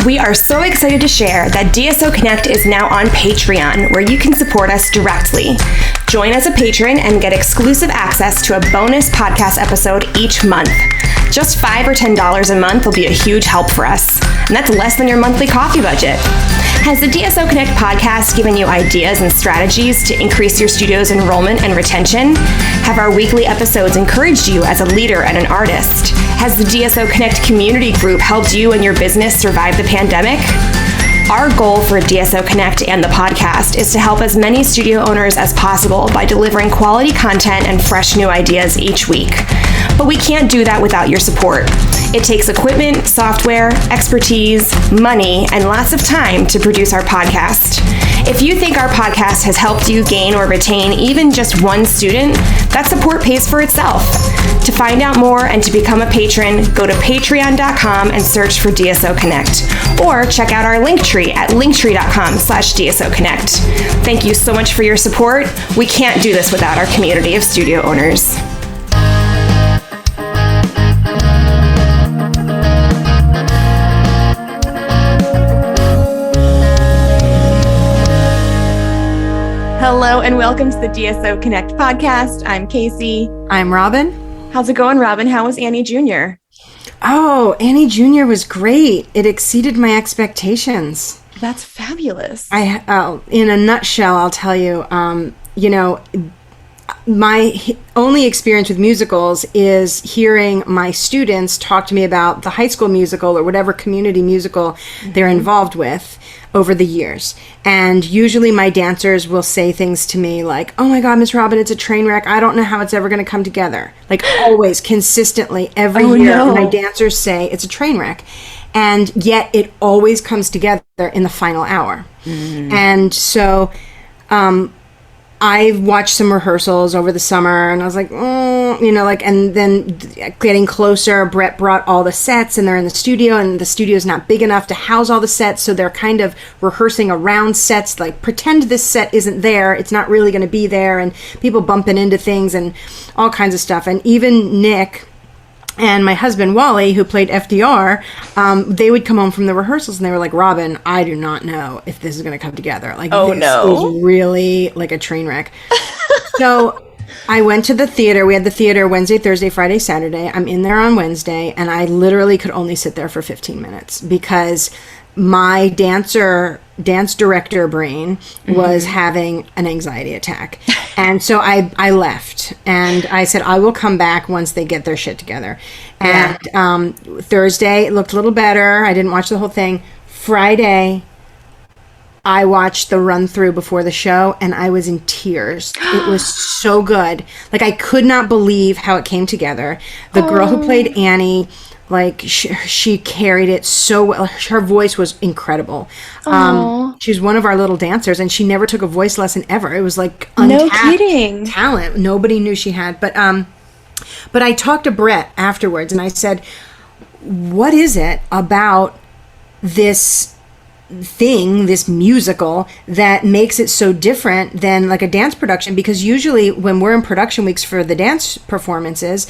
We are so excited to share that DSO Connect is now on Patreon, where you can support us directly. Join as a patron and get exclusive access to a bonus podcast episode each month. Just $5 or $10 a month will be a huge help for us, and that's less than your monthly coffee budget. Has the DSO Connect podcast given you ideas and strategies to increase your studio's enrollment and retention? Have our weekly episodes encouraged you as a leader and an artist? Has the DSO Connect community group helped you and your business survive the pandemic? Our goal for DSO Connect and the podcast is to help as many studio owners as possible by delivering quality content and fresh new ideas each week. But we can't do that without your support. It takes equipment, software, expertise, money, and lots of time to produce our podcast. If you think our podcast has helped you gain or retain even just one student, that support pays for itself. To find out more and to become a patron, go to patreon.com and search for DSO Connect, or check out our Linktree at linktree.com/DSO Connect. Thank you so much for your support. We can't do this without our community of studio owners. Hello and welcome to the DSO Connect podcast. I'm Casey. I'm Robin. How's it going, Robin? How was Annie Jr.? Oh, Annie Jr. was great. It exceeded my expectations. That's fabulous. In a nutshell, I'll tell you, my only experience with musicals is hearing my students talk to me about the high school musical or whatever community musical they're involved with over the years. And usually my dancers will say things to me like, "Oh my God, Miss Robin, it's a train wreck. I don't know how it's ever going to come together." Like always, consistently, every year, my dancers say it's a train wreck. And yet it always comes together in the final hour. Mm-hmm. And so I watched some rehearsals over the summer and I was like, and then getting closer, Brett brought all the sets and they're in the studio and the studio is not big enough to house all the sets. So they're kind of rehearsing around sets, like pretend this set isn't there. It's not really going to be there, and people bumping into things and all kinds of stuff. And even Nick and my husband, Wally, who played FDR, they would come home from the rehearsals and they were like, "Robin, I do not know if this is going to come together. Like, this is really like a train wreck." So I went to the theater. We had the theater Wednesday, Thursday, Friday, Saturday. I'm in there on Wednesday, and I literally could only sit there for 15 minutes because my dance director brain was having an anxiety attack. And so I left and I said, I will come back once they get their shit together. And Thursday, it looked a little better. I didn't watch the whole thing. Friday, I watched the run through before the show and I was in tears. It was so good. Like, I could not believe how it came together. The girl who played Annie, like, she carried it so well. Her voice was incredible. She's one of our little dancers, and she never took a voice lesson ever. It was like untapped talent. Nobody knew she had. But I talked to Brett afterwards, and I said, "What is it about this thing, this musical, that makes it so different than like a dance production?" Because usually when we're in production weeks for the dance performances,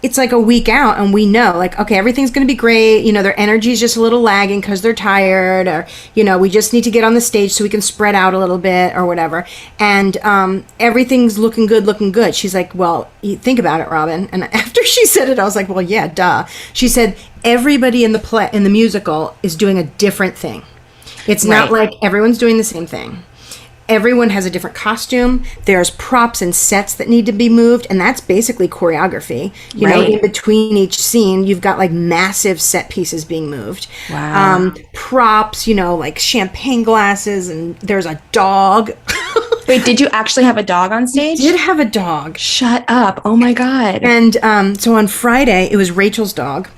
it's like a week out and we know, like, okay, everything's going to be great. Their energy is just a little lagging because they're tired, or, we just need to get on the stage so we can spread out a little bit or whatever. And everything's looking good. She's like, "Well, you think about it, Robin." And after she said it, I was like, "Well, yeah, duh." She said, everybody in the musical is doing a different thing. It's not like everyone's doing the same thing. Everyone has a different costume. There's props and sets that need to be moved, and that's basically choreography. You know, in between each scene, you've got like massive set pieces being moved. Wow. Props, like champagne glasses, and there's a dog. Wait, did you actually have a dog on stage? We did have a dog. Shut up. Oh my God. And so on Friday, it was Rachel's dog.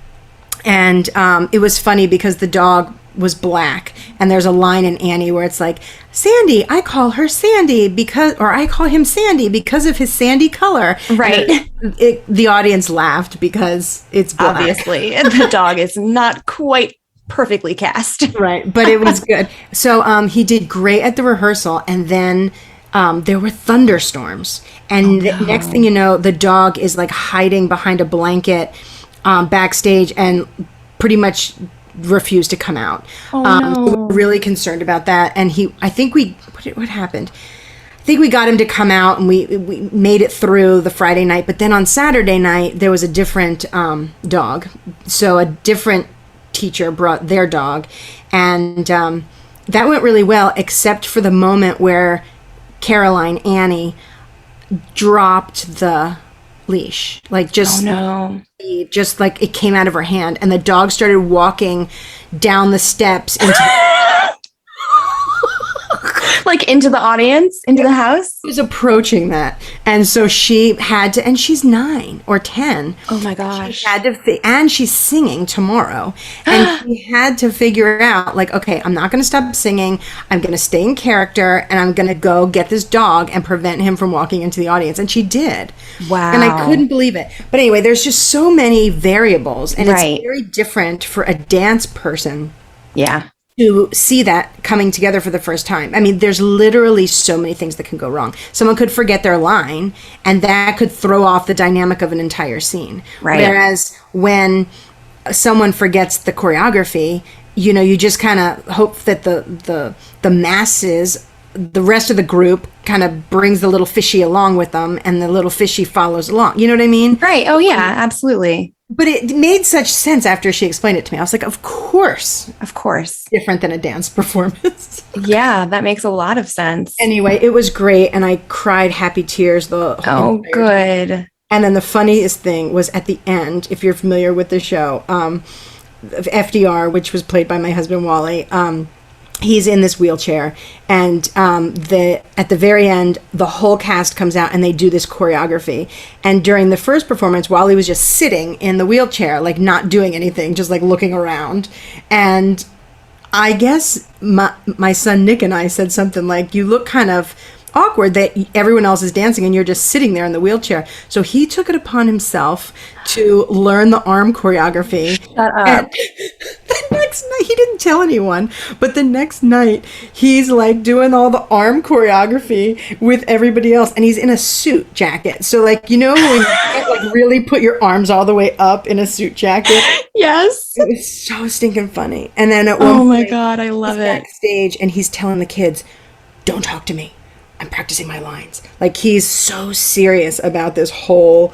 And it was funny because the dog was black, and there's a line in Annie where it's like, "Sandy, I call her Sandy or I call him Sandy because of his sandy color." Right. The audience laughed because it's black. Obviously, the dog is not quite perfectly cast. Right, but it was good. So he did great at the rehearsal, and then there were thunderstorms, and next thing you know, the dog is like hiding behind a blanket backstage, and pretty much refused to come out. no. So we're really concerned about that. And what happened? I think we got him to come out, and we made it through the Friday night. But then on Saturday night, there was a different dog. So a different teacher brought their dog. And that went really well, except for the moment where Caroline, Annie, dropped the leash. Like just, just like it came out of her hand. And the dog started walking down the steps into Like into the audience, into the house? was approaching that. And so she had to, and she's 9 or 10. Oh my gosh. She had to, and she's singing tomorrow. And she had to figure out, like, okay, I'm not going to stop singing. I'm going to stay in character, and I'm going to go get this dog and prevent him from walking into the audience. And she did. Wow. And I couldn't believe it. But anyway, there's just so many variables, and Right. it's very different for a dance person Yeah. to see that coming together for the first time. I mean, there's literally so many things that can go wrong. Someone could forget their line, and that could throw off the dynamic of an entire scene. Right. Whereas when someone forgets the choreography, you just kind of hope that the masses, the rest of the group, kind of brings the little fishy along with them, and the little fishy follows along. You know what I mean? Right. Oh yeah, absolutely. But it made such sense after she explained it to me. I was like, of course, Of course. different than a dance performance. Yeah, that makes a lot of sense. Anyway, it was great, and I cried happy tears the whole Oh, entire good. And then the funniest thing was at the end, if you're familiar with the show, FDR, which was played by my husband Wally, he's in this wheelchair, and at the very end, the whole cast comes out and they do this choreography. And during the first performance, Wally was just sitting in the wheelchair, like not doing anything, just like looking around. And I guess my son Nick and I said something like, "You look kind of awkward that everyone else is dancing and you're just sitting there in the wheelchair." So he took it upon himself to learn the arm choreography. Shut up. And the next night, he didn't tell anyone, but the next night he's like doing all the arm choreography with everybody else, and he's in a suit jacket. So like, when you can't like really put your arms all the way up in a suit jacket. Yes. It was so stinking funny. And then at one Oh my point, God, I love he's it. backstage, and he's telling the kids, "Don't talk to me. I'm practicing my lines." Like, he's so serious about this whole,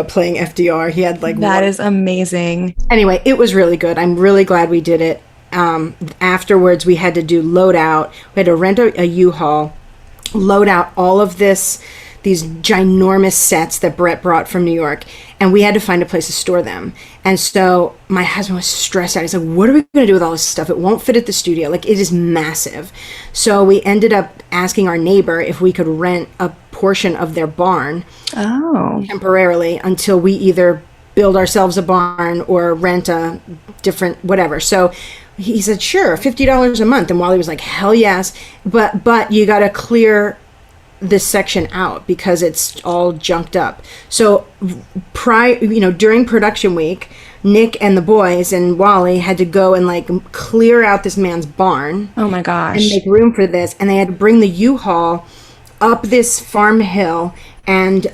playing FDR. He had like That is amazing. Anyway, it was really good. I'm really glad we did it. Afterwards, we had to do load out. We had to rent a U-Haul, load out all of these ginormous sets that Brett brought from New York, and we had to find a place to store them. And so my husband was stressed out. He's like, "What are we going to do with all this stuff? It won't fit at the studio. Like, it is massive." So we ended up asking our neighbor if we could rent a portion of their barn Oh. temporarily until we either build ourselves a barn or rent a different whatever. So he said, "Sure, $50 a month." And Wally was like, "Hell yes. But you got to clear this section out because it's all junked up." So during production week, Nick and the boys and Wally had to go and like clear out this man's barn Oh my and gosh. make room for this. And they had to bring the U-Haul up this farm hill and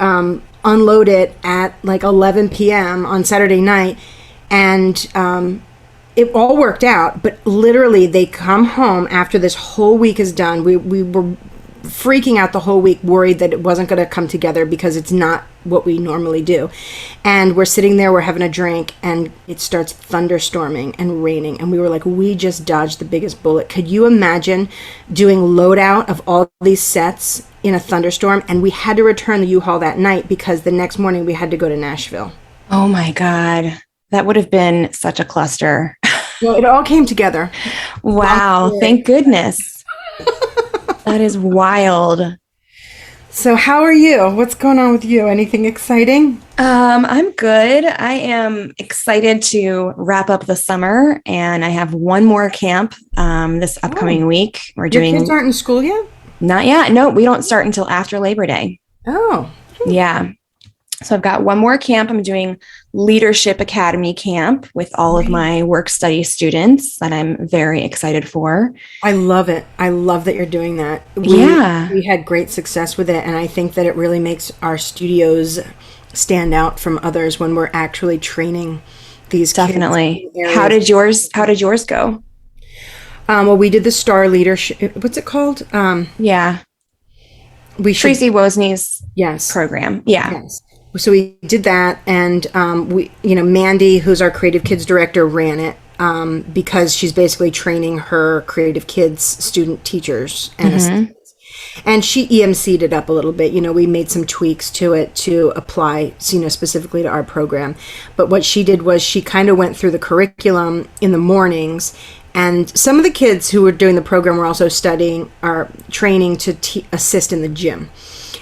unload it at like 11 p.m. on Saturday night. And it all worked out, but literally they come home after this whole week is done. We were freaking out the whole week, worried that it wasn't going to come together because it's not what we normally do. And we're sitting there, we're having a drink, and it starts thunderstorming and raining. And we were like, we just dodged the biggest bullet. Could you imagine doing loadout of all these sets in a thunderstorm? And we had to return the U-Haul that night because the next morning we had to go to Nashville. Oh my God. That would have been such a cluster. Well, it all came together. Wow. Thank goodness. That is wild. So how are you? What's going on with you? Anything exciting? I'm good. I am excited to wrap up the summer, and I have one more camp this upcoming week. We're Your doing kids aren't in school yet? not yet. No, we don't start until after Labor Day. Oh. Yeah. So I've got one more camp. I'm doing Leadership Academy camp with all of my work study students that I'm very excited for. I love it. I love that you're doing that. Yeah. We had great success with it, and I think that it really makes our studios stand out from others when we're actually training these Definitely. kids. How did yours go? Well, we did the Star Leadership. What's it called? Yeah. We should, Tracy Wozney's yes. program. Yeah. Yes. So we did that, and Mandy, who's our Creative Kids director, ran it because she's basically training her Creative Kids student teachers and assistants. And she EMC'd it up a little bit. We made some tweaks to it to apply, specifically to our program. But what she did was she kind of went through the curriculum in the mornings. And some of the kids who were doing the program were also training to assist in the gym.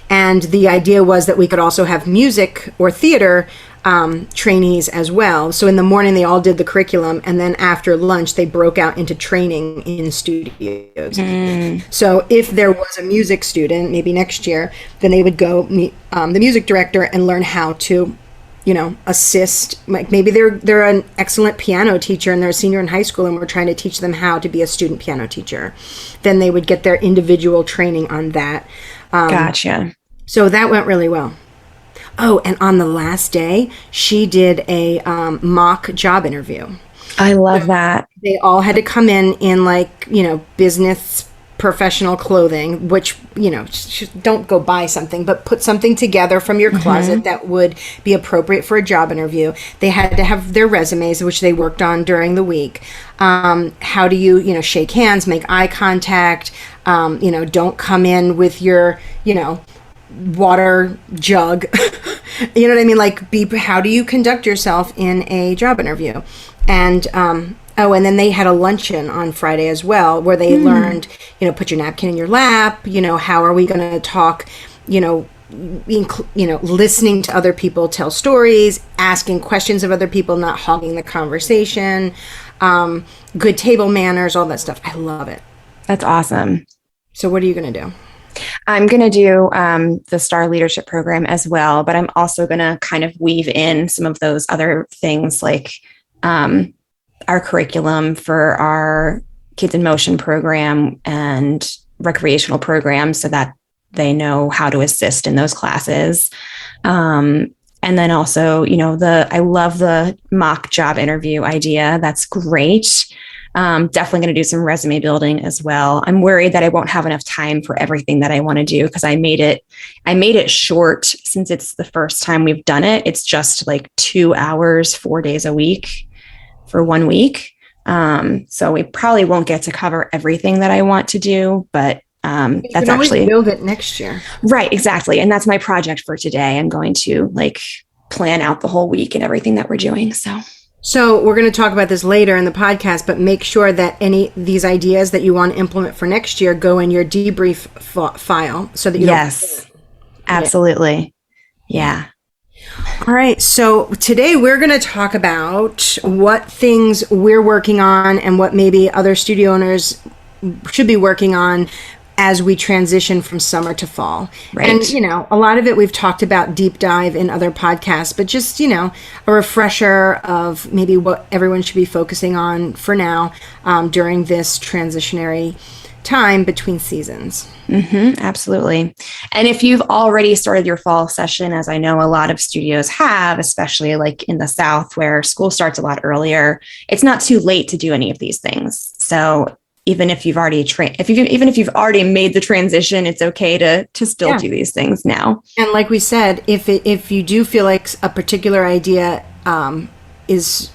And the idea was that we could also have music or theater trainees as well. So in the morning, they all did the curriculum. And then after lunch, they broke out into training in studios. So if there was a music student, maybe next year, then they would go meet the music director and learn how to assist. Like maybe they're an excellent piano teacher and they're a senior in high school and we're trying to teach them how to be a student piano teacher. Then they would get their individual training on that. Gotcha. So that went really well. Oh, and on the last day, she did a mock job interview. I love that. They all had to come in business professional clothing, which, don't go buy something, but put something together from your closet that would be appropriate for a job interview. They had to have their resumes, which they worked on during the week. How do you, shake hands, make eye contact, don't come in with your, water jug. You know what I mean? Like, how do you conduct yourself in a job interview? And, and then they had a luncheon on Friday as well, where they learned, put your napkin in your lap, how are we going to talk, listening to other people tell stories, asking questions of other people, not hogging the conversation, good table manners, all that stuff. I love it. That's awesome. So what are you going to do? I'm going to do the Star Leadership program as well, but I'm also going to kind of weave in some of those other things like our curriculum for our Kids in Motion program and recreational programs so that they know how to assist in those classes. And then also, I love the mock job interview idea. That's great. Definitely going to do some resume building as well. I'm worried that I won't have enough time for everything that I want to do because I made it short since it's the first time we've done it. It's just like 2 hours, 4 days a week for 1 week. So we probably won't get to cover everything that I want to do, but that's actually build it next year. Right. Exactly. And that's my project for today. I'm going to plan out the whole week and everything that we're doing. So we're going to talk about this later in the podcast, but make sure that these ideas that you want to implement for next year go in your debrief file so that you Yes, absolutely. Yeah. All right. So today we're going to talk about what things we're working on and what maybe other studio owners should be working on as we transition from summer to fall. Right. And, a lot of it we've talked about deep dive in other podcasts, but just, a refresher of maybe what everyone should be focusing on for now during this transitionary time between seasons. Absolutely. And if you've already started your fall session, as I know a lot of studios have, especially like in the South where school starts a lot earlier, it's not too late to do any of these things. So even if you've already even if you've already made the transition, it's okay to still do these things now. And like we said, if you do feel like a particular idea is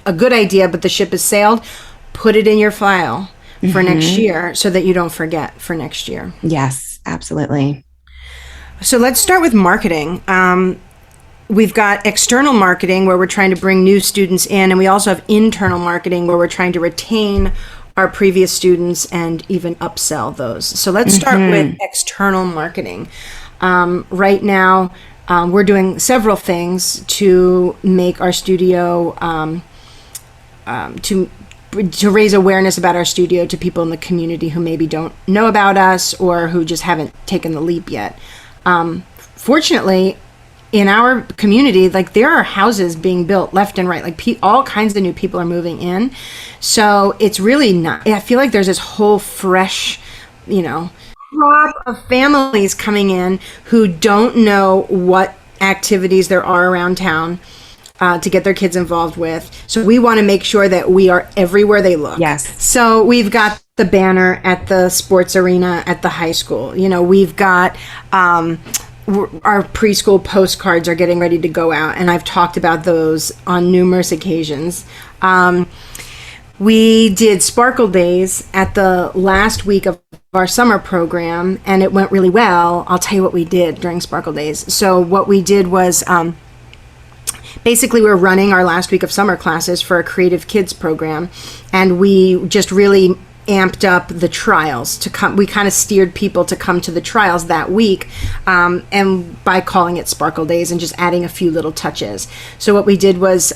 a good idea, but the ship has sailed, put it in your file for next year so that you don't forget for next year. Yes, absolutely. So let's start with marketing. We've got external marketing where we're trying to bring new students in, and we also have internal marketing where we're trying to retain our previous students and even upsell those. So let's start with external marketing. Right now, we're doing several things to make our studio, to raise awareness about our studio to people in the community who maybe don't know about us or who just haven't taken the leap yet. Fortunately, in our community, there are houses being built left and right. All kinds of new people are moving in. So it's really not, I feel like there's this whole fresh, crop of families coming in who don't know what activities there are around town. to get their kids involved with. So we want to make sure that we are everywhere they look. Yes. So we've got the banner at the sports arena at the high school. You know, we've got our preschool postcards are getting ready to go out, and I've talked about those on numerous occasions. We did Sparkle Days at the last week of our summer program, and it went really well. I'll tell you what we did during Sparkle Days. So what we did was basically we're running our last week of summer classes for a Creative Kids program, and we just really amped up the trials to come. We kind of steered people to come to the trials that week, and by calling it Sparkle Days and just adding a few little touches. So what we did was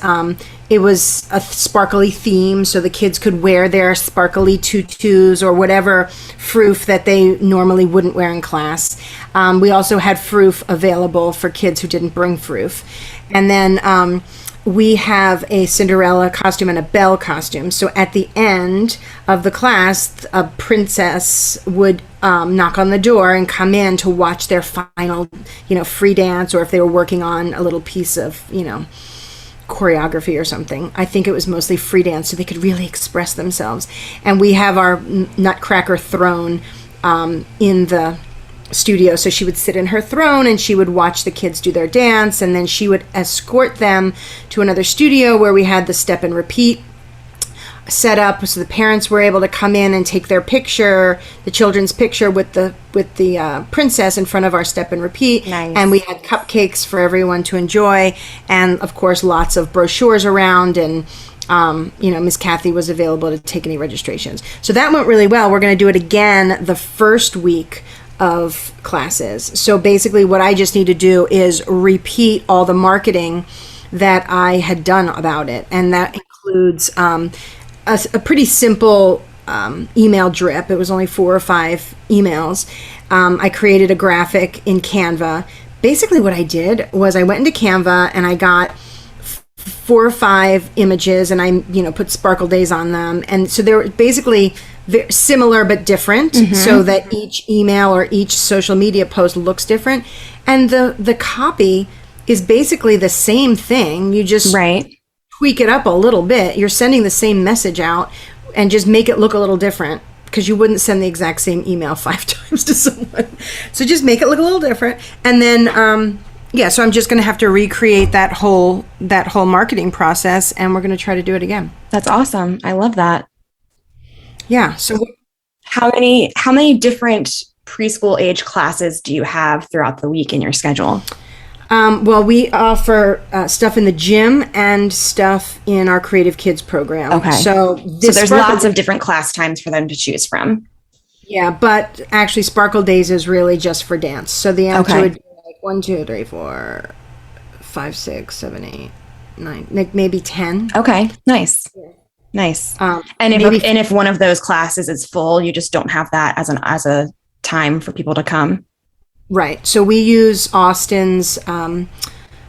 it was a sparkly theme, so the kids could wear their sparkly tutus or whatever froof that they normally wouldn't wear in class. We also had froof available for kids who didn't bring froof. And then we have a Cinderella costume and a Belle costume. So at the end of the class, a princess would knock on the door and come in to watch their final, free dance, or if they were working on a little piece of, choreography or something. I think it was mostly free dance, so they could really express themselves. And we have our Nutcracker throne in the studio, so she would sit in her throne and she would watch the kids do their dance, and then she would escort them to another studio where we had the step and repeat set up, so the parents were able to come in and take their picture, the children's picture with the princess in front of our step and repeat. Nice. And we had cupcakes for everyone to enjoy, and of course lots of brochures around, and Miss Kathy was available to take any registrations. So that went really well. We're going to do it again the first week of classes. So basically what I just need to do is repeat all the marketing that I had done about it, and that includes a pretty simple email drip. It was only 4 or 5 emails. I created a graphic in Canva. Basically what I did was I went into Canva and I got 4 or 5 images, and I put Sparkle Days on them, and so they were basically very similar but different, so that each email or each social media post looks different, and the copy is basically the same thing. You just tweak it up a little bit. You're sending the same message out and just make it look a little different, because you wouldn't send the exact same email 5 times to someone. So just make it look a little different. And then, so I'm just going to have to recreate that whole marketing process, and we're going to try to do it again. That's awesome. I love that. Yeah. So how many different preschool age classes do you have throughout the week in your schedule? Well, we offer stuff in the gym and stuff in our Creative Kids program. Okay. So there's lots of different class times for them to choose from. Yeah, but actually Sparkle Days is really just for dance. So the answer would be like 1, 2, 3, 4, 5, 6, 7, 8, 9, like maybe 10. Okay. Nice. Yeah. Nice. And if one of those classes is full, you just don't have that as a time for people to come. Right. So we use Austin's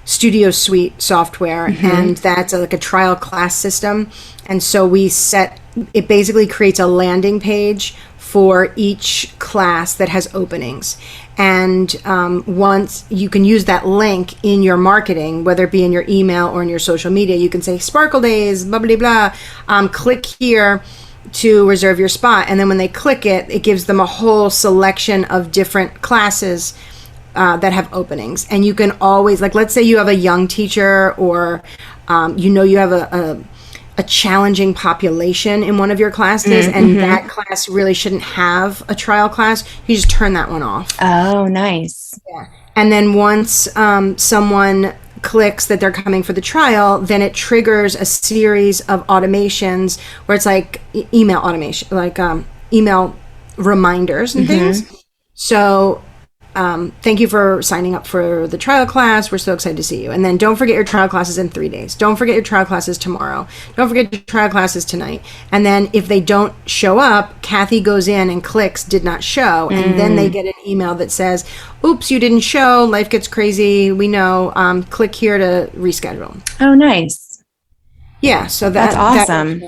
Studio Suite software, and that's like a trial class system. And so it basically creates a landing page for each class that has openings. And once you can use that link in your marketing, whether it be in your email or in your social media, you can say Sparkle Days, blah, blah, blah, click here to reserve your spot. And then when they click it, it gives them a whole selection of different classes that have openings. And you can always, like, let's say you have a young teacher, or you have a challenging population in one of your classes, and that class really shouldn't have a trial class, you just turn that one off. Oh, nice. Yeah. And then once someone clicks that they're coming for the trial, then it triggers a series of automations where it's like email automation, like email reminders and things. So thank you for signing up for the trial class. We're so excited to see you. And then don't forget your trial classes in 3 days. Don't forget your trial classes tomorrow. Don't forget your trial classes tonight. And then if they don't show up, Kathy goes in and clicks did not show. And then they get an email that says, oops, you didn't show. Life gets crazy. We know. Click here to reschedule. Oh, nice. Yeah. So that's awesome.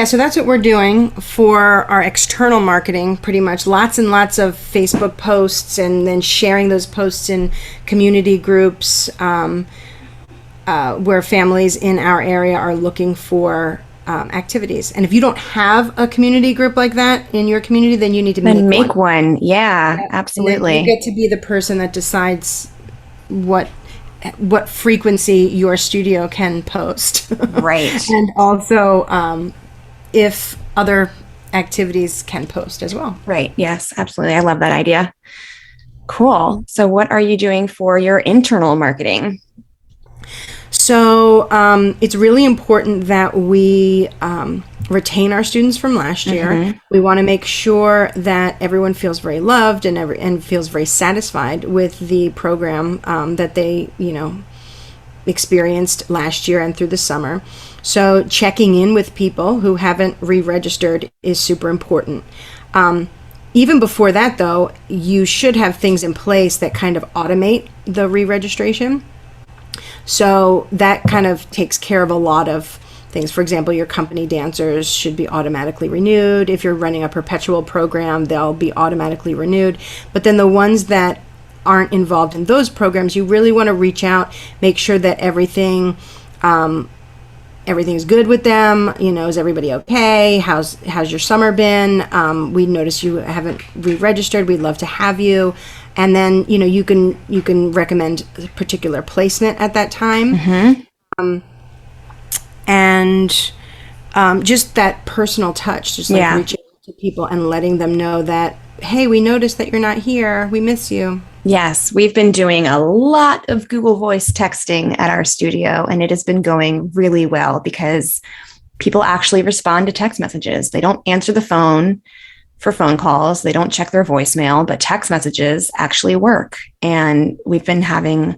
So that's what we're doing for our external marketing, pretty much. Lots and lots of Facebook posts, and then sharing those posts in community groups. where families in our area are looking for activities. And if you don't have a community group like that in your community, then you need to make one. Yeah, absolutely. You get to be the person that decides what frequency your studio can post. Right. And also if other activities can post as well. Right. Yes, absolutely. I love that idea. Cool. So what are you doing for your internal marketing? So it's really important that we retain our students from last year. Mm-hmm. We want to make sure that everyone feels very loved and feels very satisfied with the program that they, experienced last year and through the summer. So checking in with people who haven't re-registered is super important. Even before that, though, you should have things in place that kind of automate the re-registration. So that kind of takes care of a lot of things. For example, your company dancers should be automatically renewed. If you're running a perpetual program, they'll be automatically renewed. But then the ones that aren't involved in those programs, you really want to reach out, make sure that everything's good with them. Is everybody okay? How's your summer been? We notice you haven't re-registered. We'd love to have you. And then, you can recommend a particular placement at that time. Mm-hmm. Just that personal touch, just like reaching out to people and letting them know that, hey, we noticed that you're not here. We miss you. Yes, we've been doing a lot of Google Voice texting at our studio, and it has been going really well because people actually respond to text messages. They don't answer the phone for phone calls. They don't check their voicemail, but text messages actually work. And we've been having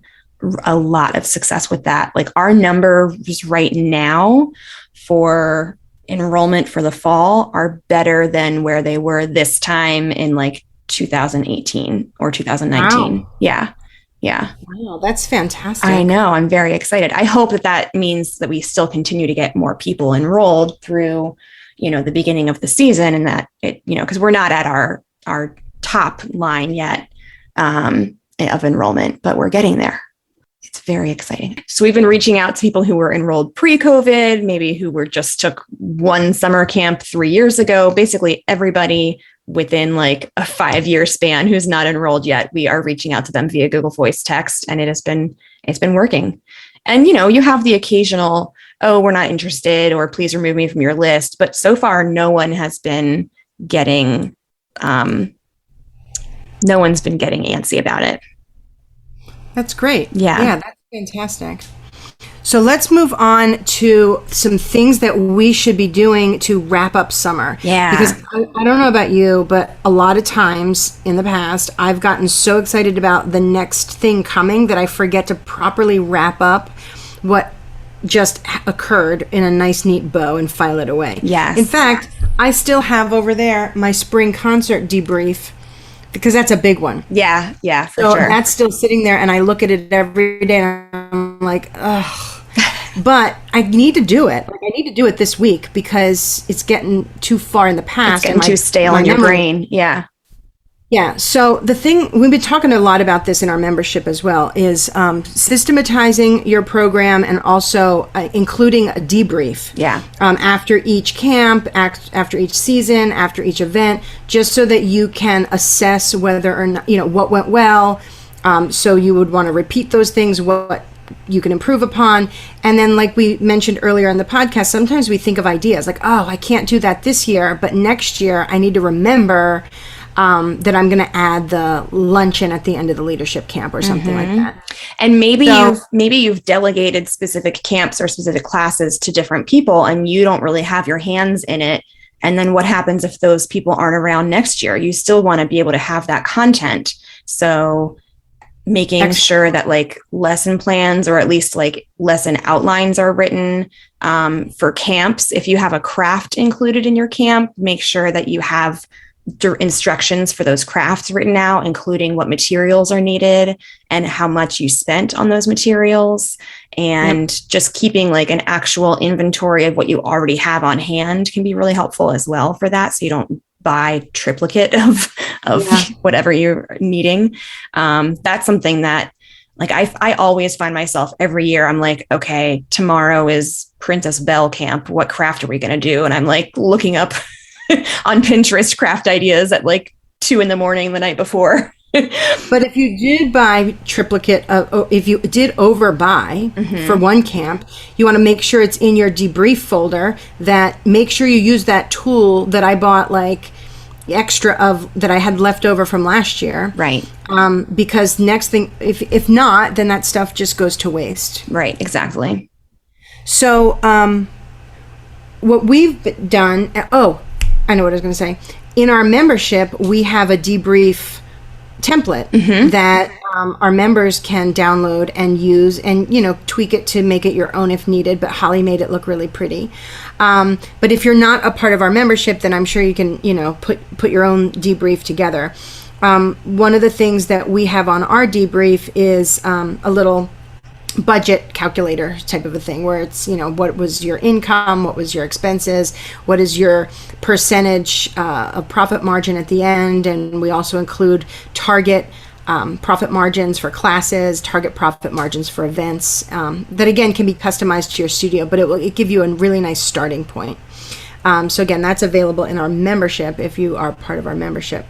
a lot of success with that. Like our numbers right now for enrollment for the fall are better than where they were this time in like 2018 or 2019. Wow. Yeah. Wow, that's fantastic. I know. I'm very excited. I hope that means that we still continue to get more people enrolled through the beginning of the season, and that it, because we're not at our top line yet of enrollment, but we're getting there. It's very exciting. So we've been reaching out to people who were enrolled pre-COVID, maybe who just took one summer camp 3 years ago, basically everybody within like a 5-year span who's not enrolled yet. We are reaching out to them via Google Voice text, and it's been working. And, you have the occasional, oh, we're not interested, or please remove me from your list. But so far, no one has been getting, no one's been getting antsy about it. That's great. Yeah, that's fantastic. So let's move on to some things that we should be doing to wrap up summer. Yeah. Because I don't know about you, but a lot of times in the past, I've gotten so excited about the next thing coming that I forget to properly wrap up what just occurred in a nice, neat bow and file it away. Yes. In fact, I still have over there my spring concert debrief, because that's a big one. Yeah, for so sure. That's still sitting there, and I look at it every day, and I'm like, ugh. But I need to do it. I need to do it this week because it's getting too far in the past. It's getting too stale in your brain. Yeah. Yeah. So the thing, we've been talking a lot about this in our membership as well, is systematizing your program and also including a debrief. Yeah. After each camp, after each season, after each event, just so that you can assess whether or not, what went well. So you would want to repeat those things, what you can improve upon. And then, like we mentioned earlier in the podcast, sometimes we think of ideas like, oh, I can't do that this year, but next year I need to remember that I'm going to add the luncheon at the end of the leadership camp or something like that. And maybe you've delegated specific camps or specific classes to different people, and you don't really have your hands in it. And then what happens if those people aren't around next year? You still want to be able to have that content. So making sure that like lesson plans, or at least like lesson outlines, are written for camps. If you have a craft included in your camp, make sure that you have instructions for those crafts written out, including what materials are needed and how much you spent on those materials, and just keeping like an actual inventory of what you already have on hand can be really helpful as well for that. So you don't buy triplicate of whatever you're needing. That's something that Like I always find myself every year, I'm like, okay, tomorrow is Princess Belle camp. What craft are we going to do? And I'm like looking up on Pinterest craft ideas at like 2 a.m. the night before. But if you did buy triplicate, if you did overbuy for one camp, you want to make sure it's in your debrief folder. That make sure you use that tool that I bought like extra of that I had left over from last year. Right. Because next thing, if not, then that stuff just goes to waste. Right. Exactly. So what we've done. Oh, I know what I was going to say. In our membership, we have a debrief template that our members can download and use and, you know, tweak it to make it your own if needed. But Holly made it look really pretty. But if you're not a part of our membership, then I'm sure you can, you know, put your own debrief together. One of the things that we have on our debrief is a little budget calculator type of a thing where it's, you know, what was your income, what was your expenses, what is your percentage of profit margin at the end, and we also include target profit margins for classes, target profit margins for events, that again can be customized to your studio, but it will give you a really nice starting point. So again, that's available in our membership if you are part of our membership.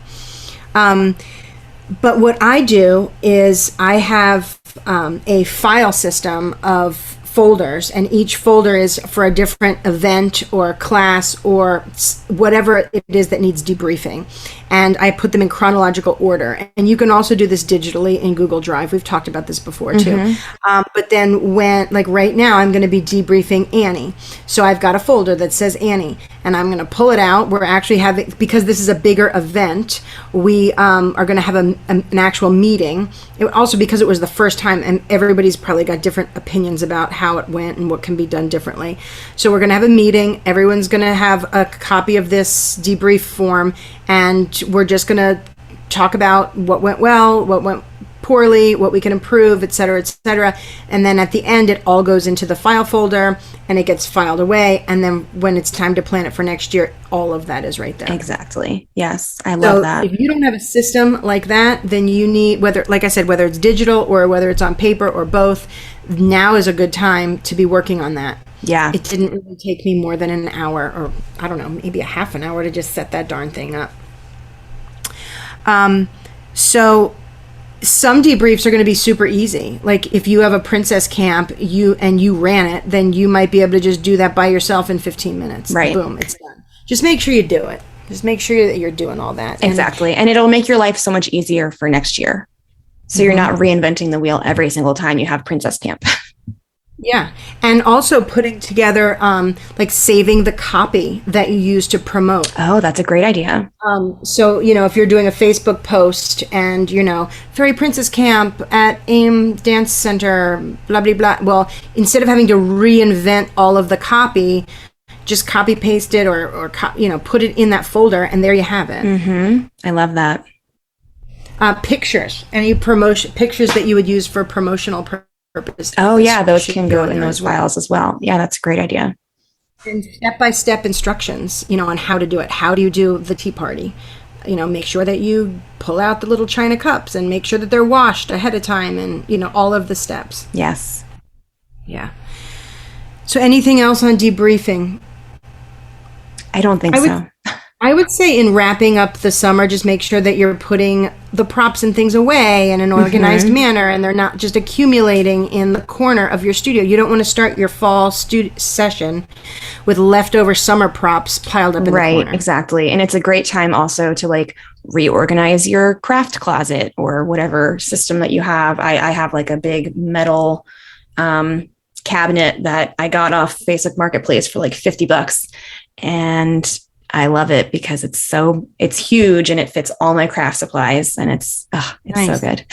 But what I do is I have a file system of folders, and each folder is for a different event or class or whatever it is that needs debriefing. And I put them in chronological order. And you can also do this digitally in Google Drive. We've talked about this before too. But then like right now, I'm going to be debriefing Annie. So I've got a folder that says Annie, and I'm going to pull it out. We're actually having, because this is a bigger event, we are going to have an actual meeting. Also because it was the first time, and everybody's probably got different opinions about how it went and what can be done differently. So we're going to have a meeting. Everyone's going to have a copy of this debrief form, and we're just going to talk about what went well, what went poorly, what we can improve, et cetera, et cetera. And then at the end, it all goes into the file folder and it gets filed away. And then when it's time to plan it for next year, all of that is right there. Exactly. Yes. I love that. If you don't have a system like that, then you need, whether, like I said, whether it's digital or whether it's on paper or both, now is a good time to be working on that. Yeah. It didn't really take me more than an hour, or I don't know, maybe a half an hour to just set that darn thing up. So some debriefs are going to be super easy. Like if you have a princess camp, you ran it, then you might be able to just do that by yourself in 15 minutes. Right. Boom, it's done. Just make sure you do it. Just make sure that you're doing all that. Exactly. And it'll make your life so much easier for next year. So you're not reinventing the wheel every single time you have princess camp. Yeah. And also putting together, like saving the copy that you use to promote. Oh, that's a great idea. So, you know, if you're doing a Facebook post and, you know, Fairy Princess Camp at AIM Dance Center, blah, blah, blah. Well, instead of having to reinvent all of the copy, just copy paste it or you know, put it in that folder and there you have it. Mm-hmm. I love that. Pictures, any promotion pictures that you would use for promotional purposes. Oh yeah, those can go in those files as well. Yeah, that's a great idea. And step-by-step instructions, you know, on how to do it. How do you do the tea party? You know, make sure that you pull out the little china cups and make sure that they're washed ahead of time, and, you know, all of the steps. Yes. Yeah. So anything else on debriefing? I don't think so. I would say in wrapping up the summer, just make sure that you're putting the props and things away in an organized manner, and they're not just accumulating in the corner of your studio. You don't want to start your fall session with leftover summer props piled up in the corner. Right, exactly. And it's a great time also to like reorganize your craft closet or whatever system that you have. I have like a big metal cabinet that I got off Facebook Marketplace for like $50. And I love it because it's huge and it fits all my craft supplies, and it's nice. So good.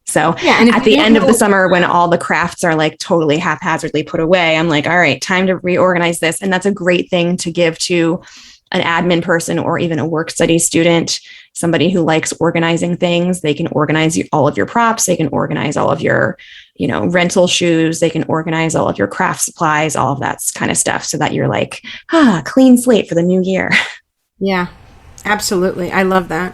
So yeah, and at the end of the summer, when all the crafts are like totally haphazardly put away, I'm like, all right, time to reorganize this. And that's a great thing to give to an admin person or even a work study student, somebody who likes organizing things. They can organize all of your props. They can organize all of your, you know, rental shoes. They can organize all of your craft supplies, all of that kind of stuff, so that you're like, clean slate for the new year. Yeah, absolutely. I love that.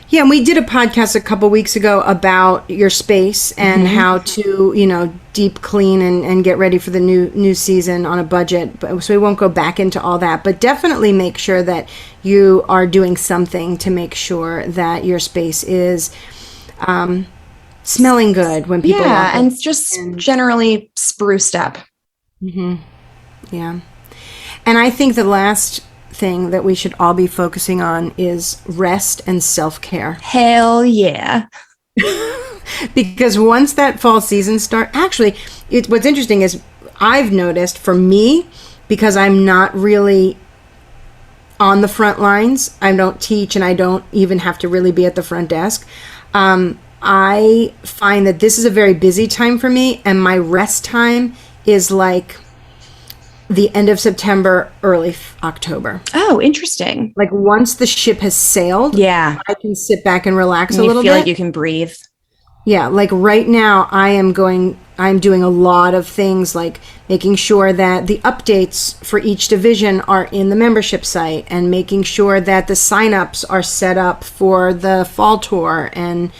Yeah, and we did a podcast a couple weeks ago about your space and how to, deep clean and get ready for the new season on a budget. So we won't go back into all that, but definitely make sure that you are doing something to make sure that your space is smelling good when people walk in. And just generally spruced up. Yeah. And I think the last thing that we should all be focusing on is rest and self-care. Hell yeah. Because once that fall season starts, actually, what's interesting is I've noticed for me, because I'm not really on the front lines, I don't teach and I don't even have to really be at the front desk. I find that this is a very busy time for me, and my rest time is like the end of September, early October. Oh, interesting. Like once the ship has sailed, I can sit back and relax and a little bit. You feel like you can breathe. Yeah, like right now I'm doing a lot of things like making sure that the updates for each division are in the membership site and making sure that the signups are set up for the fall tour, and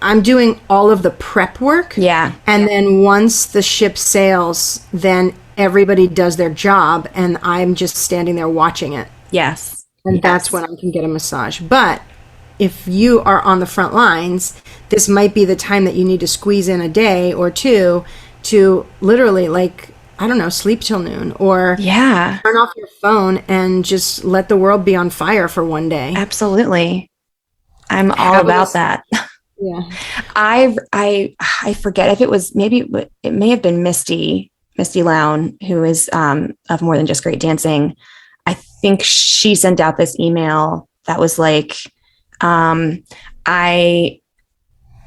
I'm doing all of the prep work. Yeah. And then once the ship sails, then everybody does their job and I'm just standing there watching it. Yes. And that's when I can get a massage. But if you are on the front lines, this might be the time that you need to squeeze in a day or two to literally, like, I don't know, sleep till noon or turn off your phone and just let the world be on fire for one day. Absolutely. I'm all about that. Yeah. I forget if it was, it may have been Misty Lown, who is of More Than Just Great Dancing. I think she sent out this email that was like, I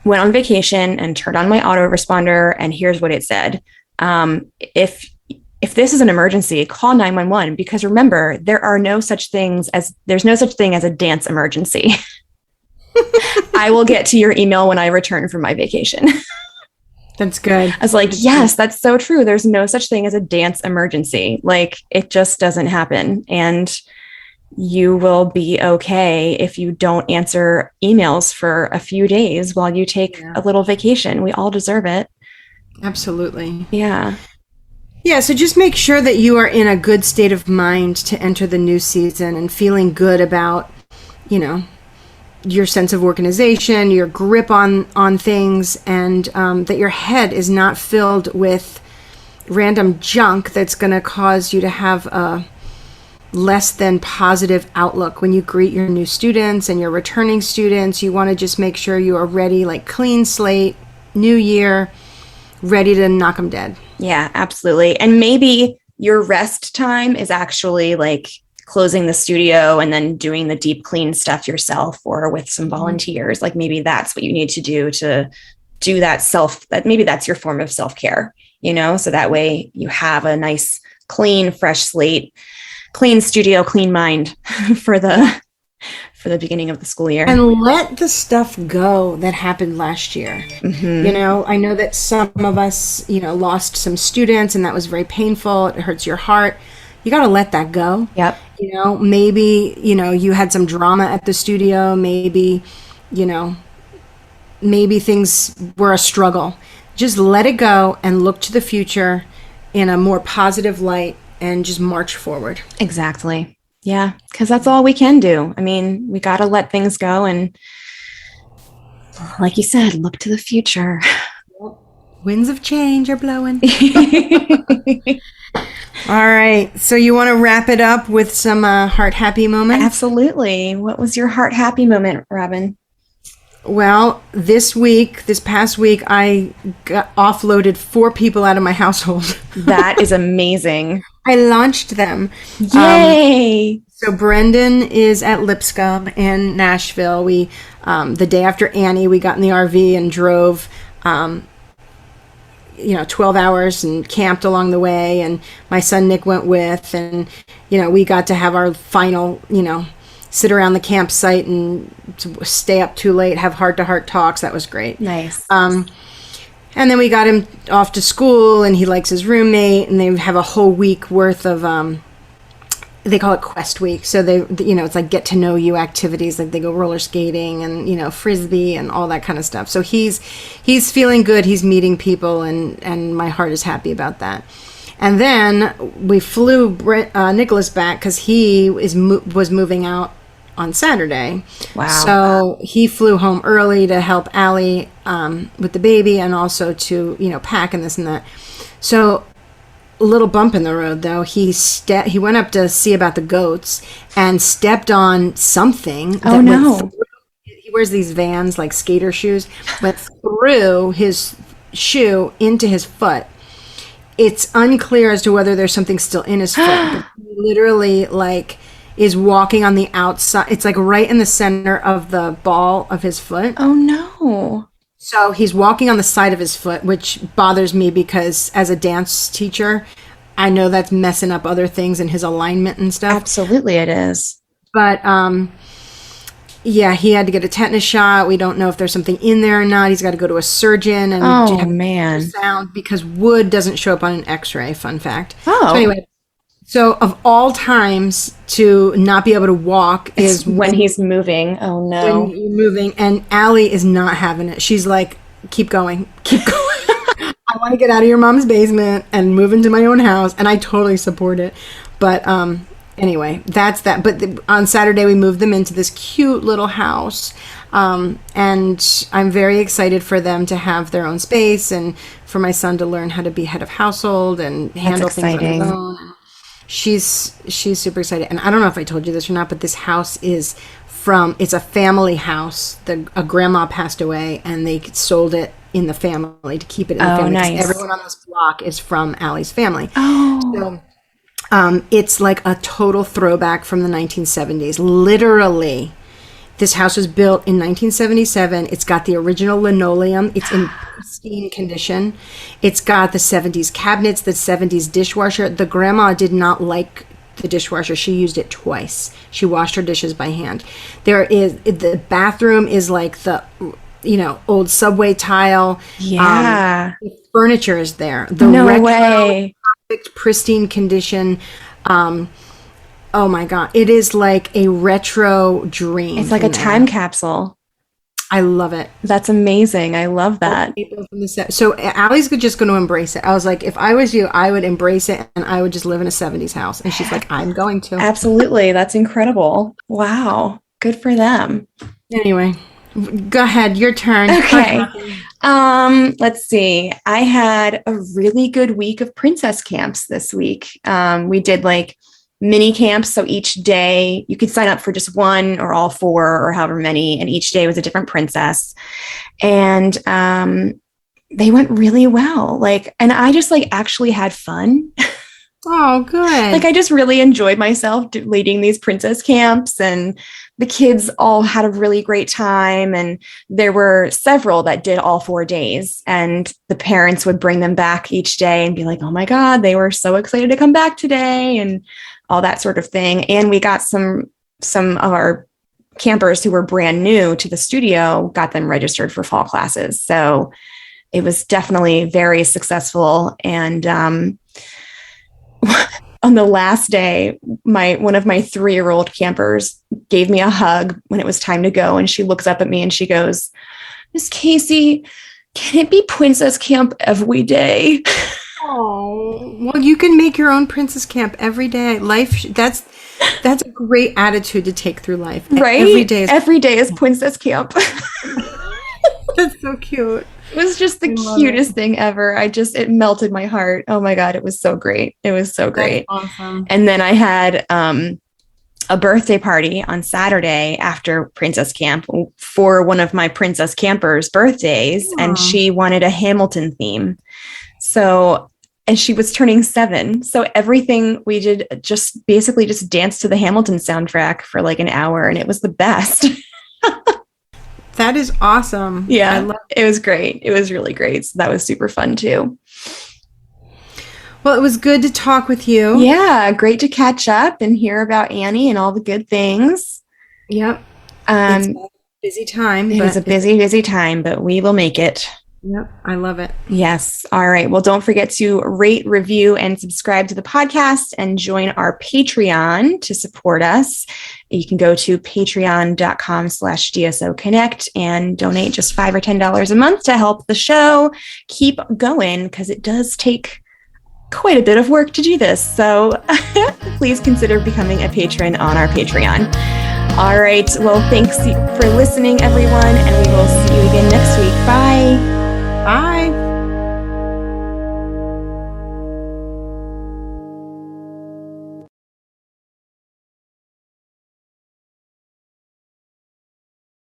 went on vacation and turned on my autoresponder, and here's what it said. If this is an emergency, call 911, because remember, there's no such thing as a dance emergency. I will get to your email when I return from my vacation. That's good. I was like, yes, that's so true. There's no such thing as a dance emergency. Like, it just doesn't happen. And you will be okay if you don't answer emails for a few days while you take a little vacation. We all deserve it. Absolutely. Yeah. Yeah, so just make sure that you are in a good state of mind to enter the new season and feeling good about, your sense of organization, your grip on things, and that your head is not filled with random junk that's going to cause you to have a less than positive outlook when you greet your new students and your returning students. You want to just make sure you are ready, like clean slate, new year, ready to knock them dead. Yeah, absolutely. And maybe your rest time is actually like closing the studio and then doing the deep clean stuff yourself or with some volunteers. Like maybe that's what you need to do that maybe that's your form of self-care, so that way you have a nice, clean, fresh slate, clean studio, clean mind for the beginning of the school year. And let the stuff go that happened last year. Mm-hmm. I know that some of us, lost some students and that was very painful. It hurts your heart. You got to let that go. Yep. Maybe, you had some drama at the studio. Maybe, maybe things were a struggle. Just let it go and look to the future in a more positive light and just march forward. Exactly. Yeah. Because that's all we can do. I mean, we got to let things go. And like you said, look to the future. Winds of change are blowing. All right. So you want to wrap it up with some heart happy moments? Absolutely. What was your heart happy moment, Robin? Well, this past week, I offloaded 4 people out of my household. That is amazing. I launched them. Yay! So Brendan is at Lipscomb in Nashville. We, the day after Annie, we got in the RV and drove 12 hours and camped along the way, and my son Nick went with, and we got to have our final sit around the campsite and stay up too late, have heart-to-heart talks. That was great. Nice. And then we got him off to school, and he likes his roommate, and they have a whole week worth of they call it Quest Week. So it's like get to know you activities. Like they go roller skating and, Frisbee and all that kind of stuff. So he's feeling good. He's meeting people and my heart is happy about that. And then we flew Nicholas back because he was moving out on Saturday. Wow. So he flew home early to help Allie with the baby and also to, pack and this and that. So a little bump in the road though. He went up to see about the goats and stepped on something. Oh no. He wears these Vans, like skater shoes, went through his shoe into his foot. It's unclear as to whether there's something still in his foot. But he literally is walking on the outside. It's like right in the center of the ball of his foot. Oh no. So he's walking on the side of his foot, which bothers me because as a dance teacher, I know that's messing up other things in his alignment and stuff. Absolutely it is. But yeah, he had to get a tetanus shot. We don't know if there's something in there or not. He's got to go to a surgeon and oh man, sound because wood doesn't show up on an X-ray. Fun fact. Oh, so anyway, so of all times to not be able to walk is when he's moving. Oh no, when you're moving, and Allie is not having it. She's like, "Keep going, keep going." I want to get out of your mom's basement and move into my own house, and I totally support it. But anyway, that's that. But on Saturday, we moved them into this cute little house. And I'm very excited for them to have their own space and for my son to learn how to be head of household and handle things on his own. She's super excited. And I don't know if I told you this or not, but this house it's a family house. A grandma passed away and they sold it in the family to keep it in the family. Nice. Everyone on this block is from Allie's family. Oh. So, it's like a total throwback from the 1970s. Literally, this house was built in 1977. It's got the original linoleum. It's in pristine condition. It's got the 70s cabinets, the 70s dishwasher. The grandma did not like the dishwasher. She used it twice. She washed her dishes by hand. The bathroom is like the old subway tile. Yeah. The furniture is there. The no retro, way. perfect, pristine condition. Oh my God. It is like a retro dream. It's like a time capsule. I love it. That's amazing. I love that. So Allie's just going to embrace it. I was like, if I was you, I would embrace it and I would just live in a 70s house. And she's like, I'm going to. Absolutely. That's incredible. Wow. Good for them. Anyway, go ahead. Your turn. Okay. Let's see. I had a really good week of princess camps this week. We did mini camps. So each day you could sign up for just one or all four or however many. And each day was a different princess. And they went really well. And I just actually had fun. Oh, good. I just really enjoyed myself leading these princess camps, and the kids all had a really great time. And there were several that did all 4 days, and the parents would bring them back each day and be like, oh my God, they were so excited to come back today and all that sort of thing. And we got some of our campers who were brand new to the studio, got them registered for fall classes. So it was definitely very successful. And, on the last day, one of my 3-year-old campers gave me a hug when it was time to go. And she looks up at me and she goes, Miss Casey, can it be princess camp every day? Oh, well, you can make your own princess camp every day. That's a great attitude to take through life. Right? Every day is princess camp. That's so cute. It was just the cutest thing ever. It melted my heart. Oh my God. It was so great. It was so great. That's awesome. And then I had a birthday party on Saturday after princess camp for one of my princess campers' birthdays. Aww. And she wanted a Hamilton theme. And she was turning 7. So everything we did just basically just danced to the Hamilton soundtrack for an hour. And it was the best. That is awesome. Yeah, it was great. It was really great. So that was super fun too. Well, it was good to talk with you. Yeah, great to catch up and hear about Annie and all the good things. Yep. It's a busy time. It was a busy time, but we will make it. Yep. I love it. Yes. All right. Well, don't forget to rate, review, and subscribe to the podcast and join our Patreon to support us. You can go to patreon.com/DSO Connect and donate just $5 or $10 a month to help the show keep going, because it does take quite a bit of work to do this. So please consider becoming a patron on our Patreon. All right. Well, thanks for listening, everyone, and we will see you again next week. Bye. Bye.